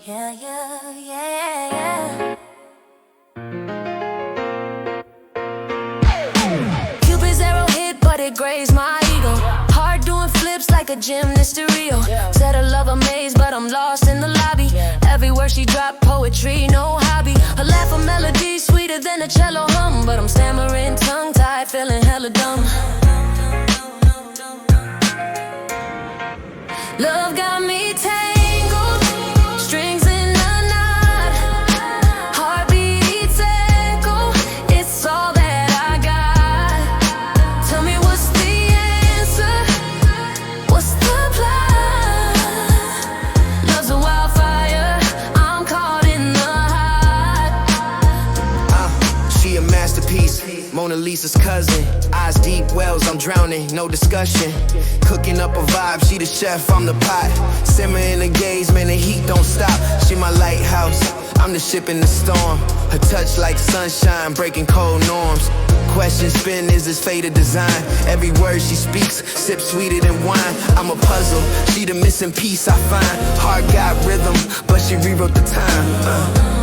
Yeah, yeah, yeah, yeah. Cupid's arrow hit, but it grazed my ego. Heart doing flips like a gymnast to Rio. Said I love a maze, but I'm lost in the lobby. Every word she dropped, poetry, no hobby. Her laugh a melody sweeter than a cello hum, but I'm stammering, tongue-tied, feeling hella dumb. Love got me tangled, strings in a knot, heartbeats echo, it's all that I got. Tell me what's the answer, what's the plan? Love's a wildfire, I'm caught in the hot. She a masterpiece, Mona Lisa's cousin. Eyes deep wells, I'm drowning, no discussion. Cooking up a vibe, she the chef, I'm the pot. Simmer in the gaze, man, the heat don't stop. She my lighthouse, I'm the ship in the storm. Her touch like sunshine, breaking cold norms. Question spin, is this fate a design? Every word she speaks, sip sweeter than wine. I'm a puzzle, she the missing piece I find. Heart got rhythm, but she rewrote the time.